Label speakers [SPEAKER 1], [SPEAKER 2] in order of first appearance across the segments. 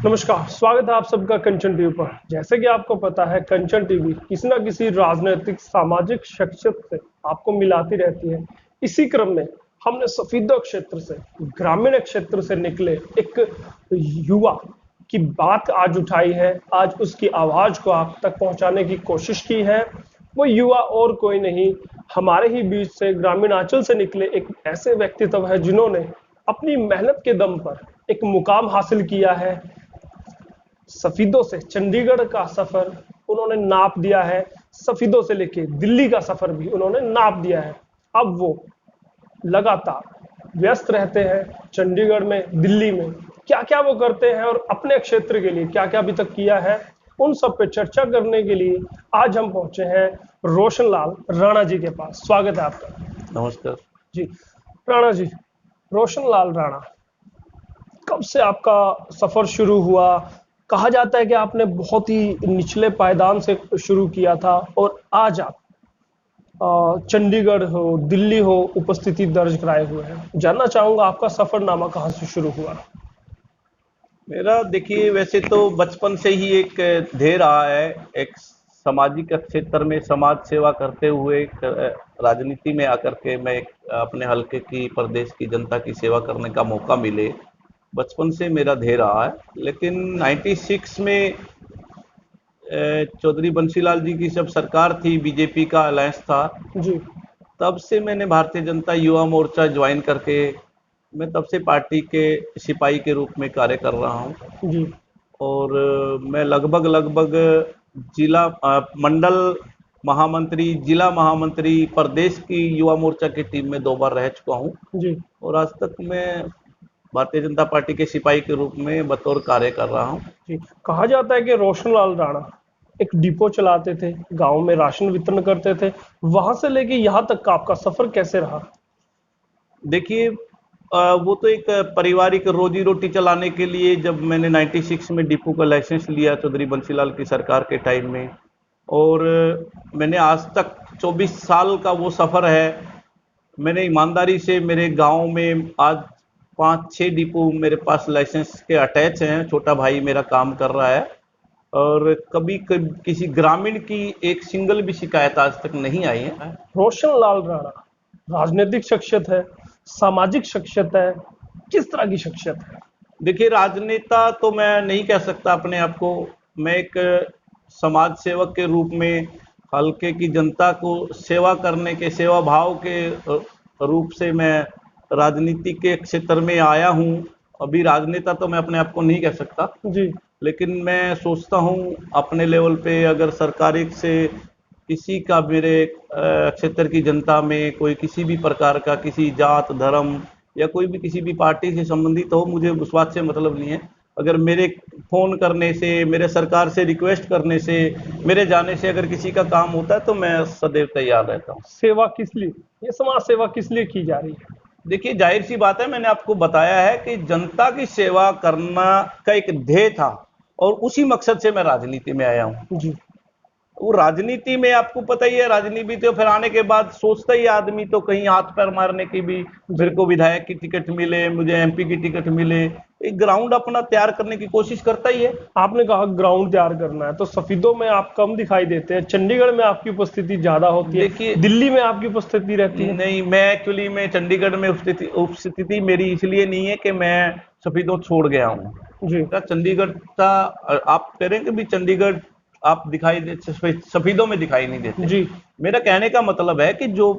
[SPEAKER 1] नमस्कार, स्वागत है आप सबका कंचन टीवी पर। जैसे कि आपको पता है, कंचन टीवी किसी न किसी राजनीतिक सामाजिक शख्सियत से आपको मिलाती रहती है। इसी क्रम में हमने सफीदा क्षेत्र से, ग्रामीण क्षेत्र से निकले एक युवा की बात आज उठाई है। आज उसकी आवाज को आप तक पहुंचाने की कोशिश की है। वो युवा और कोई नहीं, हमारे ही बीच से ग्रामीणांचल से निकले एक ऐसे व्यक्तित्व है जिन्होंने अपनी मेहनत के दम पर एक मुकाम हासिल किया है। सफीदों से चंडीगढ़ का सफर उन्होंने नाप दिया है, सफीदों से लेके दिल्ली का सफर भी उन्होंने नाप दिया है। अब वो लगातार व्यस्त रहते हैं चंडीगढ़ में, दिल्ली में। क्या क्या वो करते हैं और अपने क्षेत्र के लिए क्या क्या अभी तक किया है, उन सब पे चर्चा करने के लिए आज हम पहुंचे हैं रोशन लाल राणा जी के पास। स्वागत है आपका।
[SPEAKER 2] नमस्कार
[SPEAKER 1] जी राणा जी, रोशन लाल राणा, कब से आपका सफर शुरू हुआ? कहा जाता है कि आपने बहुत ही निचले पायदान से शुरू किया था और आज आप चंडीगढ़ हो, दिल्ली हो, उपस्थिति दर्ज कराए हुए हैं। जानना चाहूंगा आपका सफरनामा कहाँ से शुरू हुआ?
[SPEAKER 2] मेरा देखिए, वैसे तो बचपन से ही एक ध्येय रहा है, एक सामाजिक क्षेत्र में समाज सेवा करते हुए राजनीति में आकर के मैं एक अपने हल्के की, प्रदेश की जनता की सेवा करने का मौका मिले, बचपन से मेरा ध्येय रहा है। लेकिन 96 में चौधरी बंसीलाल जी की जब सरकार थी, बीजेपी का अलायंस था,
[SPEAKER 1] जी,
[SPEAKER 2] तब से मैंने भारतीय जनता युवा मोर्चा ज्वाइन करके मैं तब से पार्टी के सिपाही के रूप में कार्य कर रहा हूं।
[SPEAKER 1] जी,
[SPEAKER 2] और मैं लगभग जिला मंडल महामंत्री, जिला महामंत्री, प्रदेश की युवा मोर्चा की टीम में 2 बार रह चुका हूं।
[SPEAKER 1] जी,
[SPEAKER 2] और आज तक मैं भारतीय जनता पार्टी के सिपाही के रूप में बतौर कार्य कर रहा हूं।
[SPEAKER 1] जी। कहा जाता है कि रोशन लाल राणा एक डिपो चलाते थे, गांव में राशन वितरण करते थे। वहां से लेके यहाँ तक का आपका सफर कैसे रहा?
[SPEAKER 2] देखिए, वो तो एक पारिवारिक रोजी रोटी चलाने के लिए, जब मैंने 96 में डिपो का लाइसेंस लिया चौधरी बंसीलाल की सरकार के टाइम में, और मैंने आज तक 24 साल का वो सफ़र है। मैंने ईमानदारी से मेरे गांव में आज 5-6 डिपो मेरे पास लाइसेंस के अटैच हैं। छोटा भाई मेरा काम कर रहा है, और कभी किसी ग्रामीण की एक सिंगल भी शिकायत आज तक नहीं आई है।
[SPEAKER 1] रोशन लाल राणा राजनीतिक शख्सियत है, सामाजिक शख्सियत है, किस तरह की शख्सियत है?
[SPEAKER 2] देखिए, राजनेता तो मैं नहीं कह सकता अपने आप को। मैं एक समाज सेवक के रूप में हल्के की जनता को सेवा करने के, सेवा भाव के रूप से मैं राजनीति के क्षेत्र में आया हूं। अभी राजनेता तो मैं अपने आप को नहीं कह सकता,
[SPEAKER 1] जी,
[SPEAKER 2] लेकिन मैं सोचता हूं अपने लेवल पे अगर सरकारी से किसी का, मेरे क्षेत्र की जनता में कोई किसी भी प्रकार का, किसी जात धर्म या कोई भी किसी भी पार्टी से संबंधित हो, मुझे उस बात से मतलब नहीं है। अगर मेरे फ़ोन करने से, मेरे सरकार से रिक्वेस्ट करने से, मेरे जाने से अगर किसी का काम होता है तो मैं सदैव तैयार रहता हूँ।
[SPEAKER 1] सेवा किस लिए, ये समाज सेवा किस लिए की जा रही है?
[SPEAKER 2] देखिए, जाहिर सी बात है, मैंने आपको बताया है कि जनता की सेवा करना का एक ध्येय था, और उसी मकसद से मैं राजनीति में आया हूँ।
[SPEAKER 1] जी,
[SPEAKER 2] वो राजनीति में आपको पता ही है, राजनीति तो फिर आने के बाद सोचता ही आदमी तो कहीं हाथ पैर मारने की भी, मेरे को विधायक की टिकट मिले, मुझे एमपी की टिकट मिले, एक ग्राउंड अपना तैयार करने की कोशिश करता ही है।
[SPEAKER 1] आपने कहा ग्राउंड तैयार करना है, तो सफीदों में आप कम दिखाई देते हैं, चंडीगढ़ में आपकी उपस्थिति ज्यादा होती है,
[SPEAKER 2] देखिए,
[SPEAKER 1] दिल्ली में आपकी उपस्थिति रहती है।
[SPEAKER 2] नहीं, मैं एक्चुअली में चंडीगढ़ में उपस्थिति मेरी इसलिए नहीं है कि मैं सफीदों छोड़ गया हूँ।
[SPEAKER 1] जी,
[SPEAKER 2] चंडीगढ़ का, आप कह रहे हैं कि भी चंडीगढ़ आप दिखाई दे, सफीदों में दिखाई नहीं देते।
[SPEAKER 1] जी,
[SPEAKER 2] मेरा कहने का मतलब है कि जो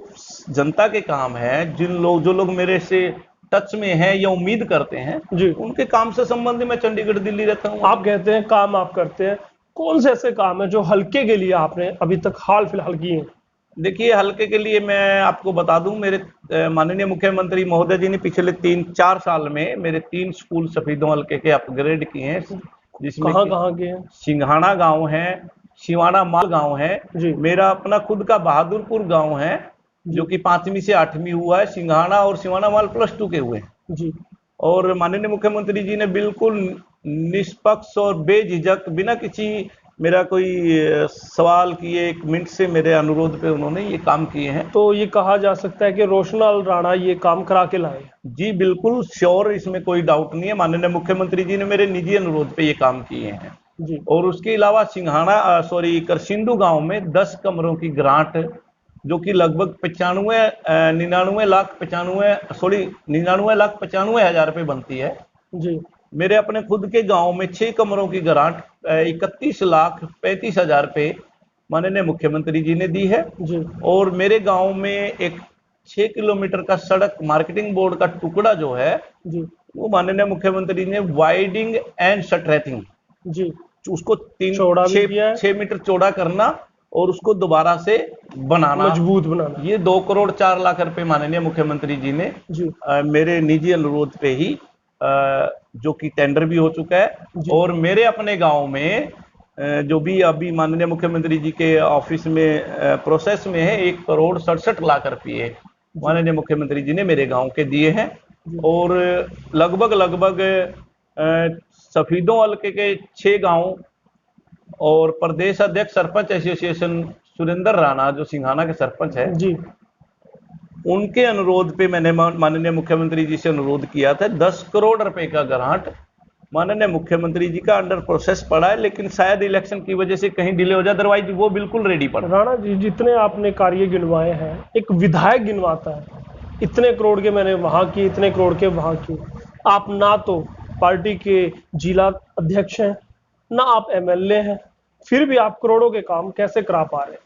[SPEAKER 2] जनता के काम है, जो लोग मेरे से टच में हैं या उम्मीद करते हैं,
[SPEAKER 1] जी,
[SPEAKER 2] उनके काम से संबंधित मैं चंडीगढ़ दिल्ली रहता हूँ।
[SPEAKER 1] आप कहते हैं काम आप करते हैं, कौन से ऐसे काम है जो हल्के के लिए आपने अभी तक हाल फिलहाल किए हैं?
[SPEAKER 2] देखिए, हल्के के लिए मैं आपको बता दूं, मेरे माननीय मुख्यमंत्री महोदय जी ने पिछले 3-4 साल में मेरे 3 स्कूल सफीदों हल्के के अपग्रेड किए हैं, जिसमें
[SPEAKER 1] कहाँ कहाँ के हैं?
[SPEAKER 2] सिंघाना गांव है, सिवाना माल गांव है,
[SPEAKER 1] जी,
[SPEAKER 2] मेरा अपना खुद का बहादुरपुर गांव है, जो कि 5वीं से 8वीं हुआ है। सिंघाना और सिवाना माल +2 के हुए हैं।
[SPEAKER 1] जी,
[SPEAKER 2] और माननीय मुख्यमंत्री जी ने बिल्कुल निष्पक्ष और बेझिझक, बिना किसी मेरा कोई सवाल किए, 1 मिनट से मेरे अनुरोध पे उन्होंने ये काम किए हैं।
[SPEAKER 1] तो ये कहा जा सकता है कि रोशनलाल राणा ये काम करा के लाए।
[SPEAKER 2] जी बिल्कुल श्योर, इसमें कोई डाउट नहीं है। माननीय मुख्यमंत्री जी ने मेरे निजी अनुरोध पे ये काम किए हैं।
[SPEAKER 1] जी
[SPEAKER 2] और उसके अलावा सिंघाड़ा करसिंडू गांव में 10 कमरों की ग्रांट, जो कि लगभग 99 लाख 95 बनती है।
[SPEAKER 1] जी
[SPEAKER 2] मेरे अपने खुद के गांव में 6 कमरों की ग्रांट 31 लाख 35 हजार माननीय मुख्यमंत्री जी ने दी है।
[SPEAKER 1] जी
[SPEAKER 2] और मेरे गांव में एक 6 किलोमीटर का सड़क मार्केटिंग बोर्ड का टुकड़ा जो है,
[SPEAKER 1] जी
[SPEAKER 2] वो माननीय मुख्यमंत्री ने वाइडिंग एंड स्ट्रेथिंग,
[SPEAKER 1] जी
[SPEAKER 2] उसको
[SPEAKER 1] चौड़ा भी किया है,
[SPEAKER 2] 6 मीटर चौड़ा करना और उसको दोबारा से बनाना,
[SPEAKER 1] मजबूत बनाना।
[SPEAKER 2] ये 2 करोड़ 4 लाख रुपए माननीय मुख्यमंत्री जी ने
[SPEAKER 1] जी
[SPEAKER 2] मेरे निजी अनुरोध पे ही जो कि टेंडर भी हो चुका है।
[SPEAKER 1] जी
[SPEAKER 2] और मेरे अपने गांव में जो भी अभी माननीय मुख्यमंत्री जी के ऑफिस में प्रोसेस में है, 1 करोड़ 67 लाख रुपये माननीय मुख्यमंत्री जी ने मेरे गांव के दिए हैं।
[SPEAKER 1] जी
[SPEAKER 2] और लगभग सफीदों हल्के के 6 गांव और प्रदेश अध्यक्ष सरपंच एसोसिएशन सुरेंद्र राणा, जो सिंघाना के सरपंच है,
[SPEAKER 1] जी
[SPEAKER 2] उनके अनुरोध पे मैंने माननीय मुख्यमंत्री जी से अनुरोध किया था। 10 करोड़ रुपए का ग्रांट माननीय मुख्यमंत्री जी का अंडर प्रोसेस पड़ा है, लेकिन शायद इलेक्शन की वजह से कहीं डिले हो जाए, अदरवाइज वो बिल्कुल रेडी पड़ा।
[SPEAKER 1] राणा जी, जितने आपने कार्य गिनवाए हैं, एक विधायक गिनवाता है इतने करोड़ के मैंने वहां की, इतने करोड़ के वहां की। आप ना तो पार्टी के जिला अध्यक्ष हैं, ना आप एमएलए हैं, फिर भी आप करोड़ों के काम कैसे करा पा रहे हैं?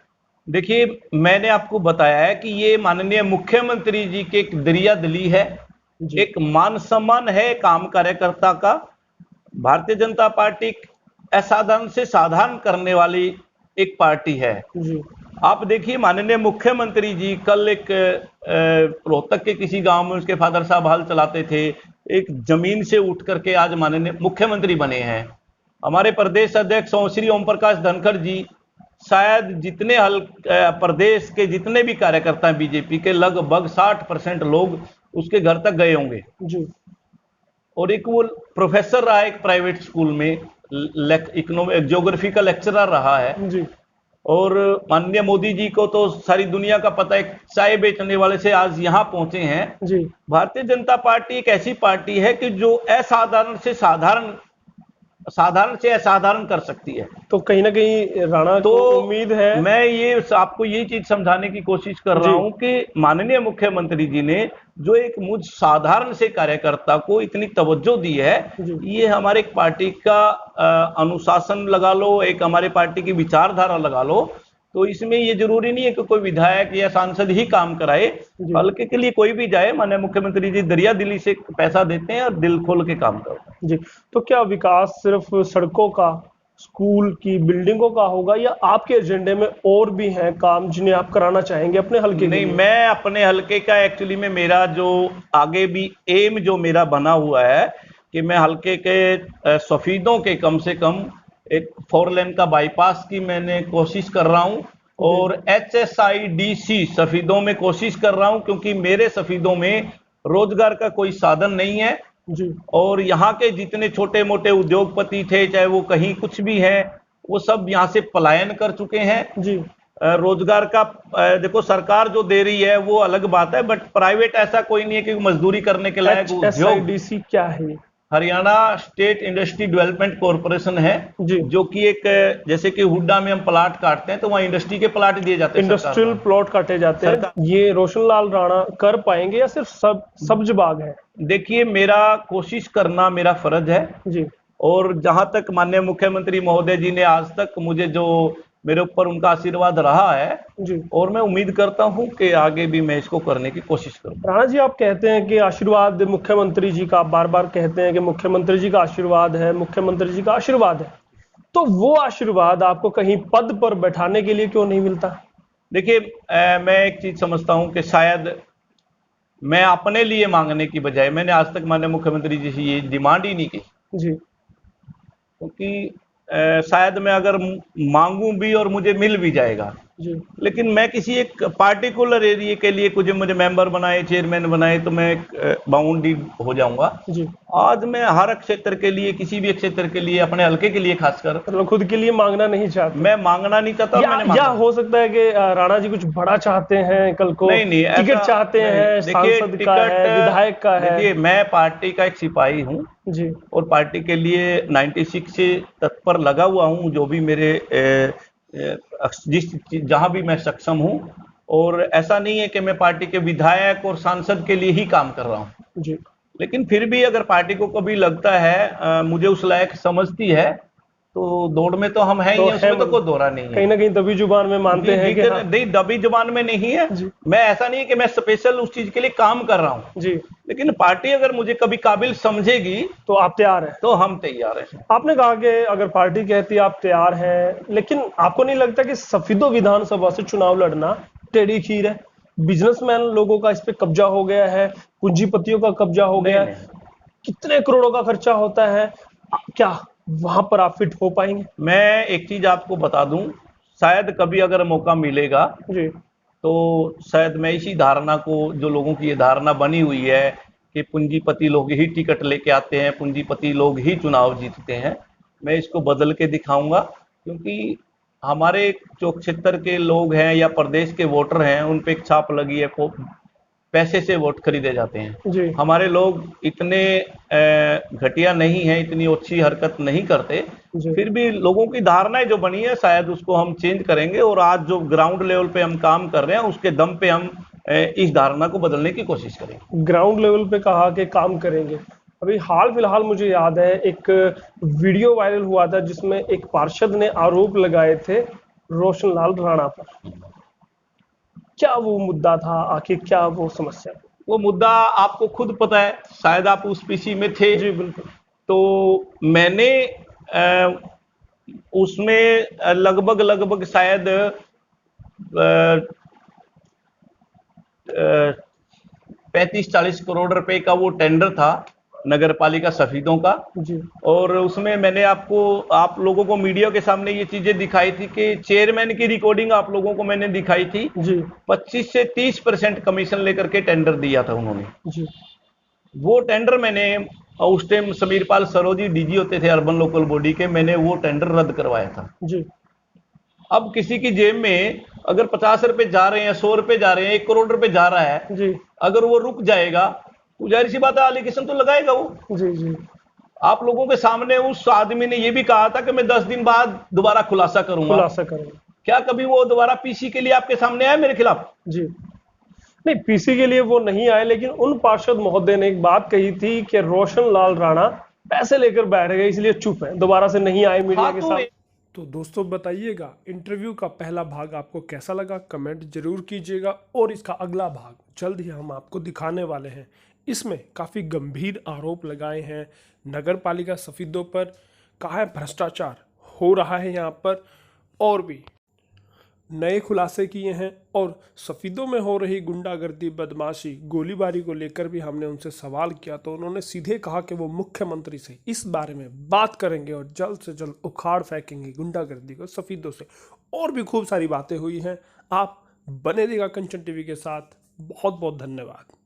[SPEAKER 2] देखिए, मैंने आपको बताया है कि ये माननीय मुख्यमंत्री जी की एक दरिया दिली है, एक मान सम्मान है काम कार्यकर्ता का। भारतीय जनता पार्टी असाधारण से साधारण करने वाली एक पार्टी है।
[SPEAKER 1] जी
[SPEAKER 2] आप देखिए, माननीय मुख्यमंत्री जी कल एक रोहतक के किसी गांव में उसके फादर साहब हाल चलाते थे, एक जमीन से उठ करके आज माननीय मुख्यमंत्री बने हैं। हमारे प्रदेश अध्यक्ष श्री ओम प्रकाश धनखड़ जी, शायद जितने प्रदेश के जितने भी कार्यकर्ता हैं बीजेपी के, लगभग 60% लोग उसके घर तक गए होंगे।
[SPEAKER 1] जी
[SPEAKER 2] और एक वो प्रोफेसर रहा है एक प्राइवेट स्कूल में, इकोनॉमिक ज्योग्राफी का लेक्चरर रहा है।
[SPEAKER 1] जी
[SPEAKER 2] और माननीय मोदी जी को तो सारी दुनिया का पता है, चाय बेचने वाले से आज यहाँ पहुंचे हैं।
[SPEAKER 1] जी
[SPEAKER 2] भारतीय जनता पार्टी एक ऐसी पार्टी है कि जो असाधारण से साधारण, साधारण से असाधारण कर सकती है।
[SPEAKER 1] तो कहीं ना कहीं राणा
[SPEAKER 2] तो
[SPEAKER 1] को उम्मीद है।
[SPEAKER 2] मैं ये आपको यही चीज समझाने की कोशिश कर रहा हूं कि माननीय मुख्यमंत्री जी ने जो एक मुझ साधारण से कार्यकर्ता को इतनी तवज्जो दी है, ये हमारे एक पार्टी का अनुशासन लगा लो, एक हमारे पार्टी की विचारधारा लगा लो। तो इसमें ये जरूरी नहीं है कि कोई विधायक या सांसद ही काम कराए, हल्के के लिए कोई भी जाए। माननीय मुख्यमंत्री जी दरिया दिली से पैसा देते हैं और दिल खोल के काम करते हैं।
[SPEAKER 1] जी, तो क्या विकास सिर्फ सड़कों का, स्कूल की बिल्डिंगों का होगा, या आपके एजेंडे में और भी हैं काम जिन्हें आप कराना चाहेंगे अपने हल्के के
[SPEAKER 2] नहीं,
[SPEAKER 1] लिए?
[SPEAKER 2] मैं अपने हल्के का एक्चुअली में मेरा जो आगे भी एम जो मेरा बना हुआ है कि मैं हल्के के सफीदों के कम से कम एक 4 लेन का बाईपास की मैंने कोशिश कर रहा हूं। और HSIDC सफीदों में कोशिश कर रहा हूं, क्योंकि मेरे सफीदों में रोजगार का कोई साधन नहीं है।
[SPEAKER 1] जी
[SPEAKER 2] और यहाँ के जितने छोटे मोटे उद्योगपति थे, चाहे वो कहीं कुछ भी हैं, वो सब यहाँ से पलायन कर चुके हैं।
[SPEAKER 1] जी
[SPEAKER 2] रोजगार का देखो, सरकार जो दे रही है वो अलग बात है, बट प्राइवेट ऐसा कोई नहीं है कि मजदूरी करने के लायक उद्योग।
[SPEAKER 1] HSIDC क्या है?
[SPEAKER 2] Haryana state industry development corporation है, जो कि एक, जैसे कि हुड्डा में हम प्लाट काटते हैं तो वहाँ इंडस्ट्री के प्लाट दिए जाते हैं,
[SPEAKER 1] इंडस्ट्रियल प्लॉट काटे जाते हैं। ये रोशनलाल राणा कर पाएंगे या सिर्फ सब्ज बाग है?
[SPEAKER 2] देखिए, मेरा कोशिश करना मेरा फर्ज है
[SPEAKER 1] जी।
[SPEAKER 2] और जहां तक माननीय मुख्यमंत्री महोदय जी ने आज तक मुझे जो मेरे ऊपर उनका आशीर्वाद रहा है
[SPEAKER 1] जी,
[SPEAKER 2] और मैं उम्मीद करता हूं कि आगे भी मैं इसको करने की कोशिश करूंगा।
[SPEAKER 1] राणा जी, आप कहते हैं कि आशीर्वाद मुख्यमंत्री जी का, बार बार कहते हैं कि मुख्यमंत्री जी का आशीर्वाद है, मुख्यमंत्री जी का आशीर्वाद है, तो वो आशीर्वाद आपको कहीं पद पर बैठाने के लिए क्यों नहीं मिलता?
[SPEAKER 2] देखिए, मैं एक चीज समझता हूं कि शायद मैं अपने लिए मांगने की बजाय, मैंने आज तक माननीय मुख्यमंत्री जी से ये डिमांड ही नहीं की,
[SPEAKER 1] जी,
[SPEAKER 2] क्योंकि शायद मैं अगर मांगूं भी और मुझे मिल भी जाएगा,
[SPEAKER 1] जी
[SPEAKER 2] लेकिन मैं किसी एक पार्टिकुलर एरिया के लिए कुछ मुझे मेंबर बनाए, चेयरमैन बनाए तो मैं बाउंडेड हो जाऊंगा।
[SPEAKER 1] जी।
[SPEAKER 2] आज मैं हर क्षेत्र के लिए, किसी भी क्षेत्र के लिए, अपने हल्के के लिए खासकर
[SPEAKER 1] मतलब खुद के लिए मांगना नहीं चाहते,
[SPEAKER 2] मैं मांगना नहीं चाहता और मैंने
[SPEAKER 1] या
[SPEAKER 2] मांगा
[SPEAKER 1] हो सकता है कि राणा जी कुछ बड़ा चाहते हैं, कल को
[SPEAKER 2] नहीं नहीं
[SPEAKER 1] टिकट
[SPEAKER 2] ऐसा
[SPEAKER 1] चाहते
[SPEAKER 2] नहीं।
[SPEAKER 1] हैं,
[SPEAKER 2] देखिए
[SPEAKER 1] सांसद का
[SPEAKER 2] टिकट,
[SPEAKER 1] है, विधायक का है।
[SPEAKER 2] देखिए मैं पार्टी का एक सिपाही हूँ
[SPEAKER 1] जी
[SPEAKER 2] और पार्टी के लिए 96 से तत्पर लगा हुआ हूँ, जो भी मेरे जिस जहां भी मैं सक्षम हूँ। और ऐसा नहीं है कि मैं पार्टी के विधायक और सांसद के लिए ही काम कर रहा हूँ,
[SPEAKER 1] जी।
[SPEAKER 2] लेकिन फिर भी अगर पार्टी को कभी लगता है मुझे उस लायक समझती है तो दौड़ में तो हम हैं ही
[SPEAKER 1] तो
[SPEAKER 2] हैं,
[SPEAKER 1] है
[SPEAKER 2] उसमें तो कोई
[SPEAKER 1] मतलब
[SPEAKER 2] दोहरा नहीं
[SPEAKER 1] कहीं
[SPEAKER 2] है।
[SPEAKER 1] ना कहीं दबी जुबान में मानते
[SPEAKER 2] जी
[SPEAKER 1] हैं कि हाँ।
[SPEAKER 2] नहीं, दबी जुबान में नहीं है।
[SPEAKER 1] जी
[SPEAKER 2] मैं ऐसा नहीं है कि मैं स्पेशल उस चीज के लिए काम कर रहा हूँ,
[SPEAKER 1] जी।
[SPEAKER 2] लेकिन पार्टी अगर मुझे कभी काबिल समझेगी
[SPEAKER 1] तो आप तैयार हैं?
[SPEAKER 2] तो हम तैयार हैं।
[SPEAKER 1] आपने कहा कि अगर पार्टी कहती है आप तैयार हैं, लेकिन आपको नहीं लगता कि सफीदो विधानसभा से चुनाव लड़ना टेढ़ी खीर है? बिजनेसमैन लोगों का इस पे कब्जा हो गया है, पूंजीपतियों का कब्जा हो
[SPEAKER 2] नहीं
[SPEAKER 1] गया है,
[SPEAKER 2] नहीं,
[SPEAKER 1] कितने करोड़ों का खर्चा होता है, क्या वहां पर आप फिट हो पाएंगे?
[SPEAKER 2] मैं एक चीज आपको बता दूं, शायद कभी अगर मौका मिलेगा
[SPEAKER 1] जी
[SPEAKER 2] तो शायद मैं इसी धारणा को, जो लोगों की ये धारणा बनी हुई है कि पूंजीपति लोग ही टिकट लेके आते हैं, पूंजीपति लोग ही चुनाव जीतते हैं, मैं इसको बदल के दिखाऊंगा। क्योंकि हमारे जो क्षेत्र के लोग हैं या प्रदेश के वोटर हैं, उन पे एक छाप लगी है, पैसे से वोट खरीदे जाते हैं।
[SPEAKER 1] जी
[SPEAKER 2] हमारे लोग इतने घटिया नहीं हैं, इतनी अच्छी हरकत नहीं करते।
[SPEAKER 1] जी।
[SPEAKER 2] फिर भी लोगों की धारणाएं जो बनी है, शायद उसको हम चेंज करेंगे और आज जो ग्राउंड लेवल पे हम काम कर रहे हैं उसके दम पे हम इस धारणा को बदलने की कोशिश करेंगे।
[SPEAKER 1] ग्राउंड लेवल पे कहा कि काम करेंगे। अभी हाल फिलहाल मुझे याद है एक वीडियो वायरल हुआ था जिसमें एक पार्षद ने आरोप लगाए थे रोशन लाल राणा पर। क्या वो मुद्दा था, आखिर क्या वो समस्या थी?
[SPEAKER 2] वो मुद्दा आपको खुद पता है, शायद आप उस पीसी में थे।
[SPEAKER 1] जी बिल्कुल।
[SPEAKER 2] तो मैंने उसमें लगभग लगभग शायद 35-40 करोड़ रुपए का वो टेंडर था नगर पालिका सफीदों का।
[SPEAKER 1] जी
[SPEAKER 2] और उसमें मैंने आपको, आप लोगों को, मीडिया के सामने ये चीजें दिखाई थी कि चेयरमैन की रिकॉर्डिंग आप लोगों को मैंने दिखाई थी।
[SPEAKER 1] जी
[SPEAKER 2] 25 से 30% कमीशन लेकर के टेंडर दिया था उन्होंने।
[SPEAKER 1] जी
[SPEAKER 2] वो टेंडर मैंने, उस टाइम समीर पाल सरोजी डीजी होते थे अर्बन लोकल बॉडी के, मैंने वो टेंडर रद्द करवाया था।
[SPEAKER 1] जी
[SPEAKER 2] अब किसी की जेब में अगर 50 रुपए जा रहे हैं, 100 रुपए जा रहे हैं, 1 करोड़ रुपए जा रहा है,
[SPEAKER 1] जी
[SPEAKER 2] अगर वो रुक जाएगा तो जाहिर सी बात है एलिगेशन तो लगाएगा वो।
[SPEAKER 1] जी जी।
[SPEAKER 2] आप लोगों के सामने उस आदमी ने ये भी कहा था कि मैं 10 दिन बाद दोबारा खुलासा करूंगा।
[SPEAKER 1] खुलासा करेंगे।
[SPEAKER 2] क्या कभी वो दोबारा पीसी के लिए आपके सामने आया मेरे खिलाफ?
[SPEAKER 1] जी नहीं, पीसी के लिए वो नहीं आए, लेकिन उन पार्षद महोदय ने एक बात कही थी कि रोशन लाल राणा पैसे लेकर बैठ गए इसलिए चुप है, दोबारा से नहीं आए मीडिया
[SPEAKER 2] हाँ
[SPEAKER 1] के
[SPEAKER 2] तो
[SPEAKER 1] साथ। तो दोस्तों बताइएगा इंटरव्यू का पहला भाग आपको कैसा लगा, कमेंट जरूर कीजिएगा, और इसका अगला भाग जल्द ही हम आपको दिखाने वाले हैं। इसमें काफ़ी गंभीर आरोप लगाए हैं नगर पालिका सफीदों पर, कहा है भ्रष्टाचार हो रहा है यहाँ पर, और भी नए खुलासे किए हैं। और सफीदों में हो रही गुंडागर्दी, बदमाशी, गोलीबारी को लेकर भी हमने उनसे सवाल किया तो उन्होंने सीधे कहा कि वो मुख्यमंत्री से इस बारे में बात करेंगे और जल्द से जल्द उखाड़ फेंकेंगे गुंडागर्दी को सफीदों से। और भी खूब सारी बातें हुई हैं। आप बने रहिएगा कंचन टीवी के साथ। बहुत बहुत धन्यवाद।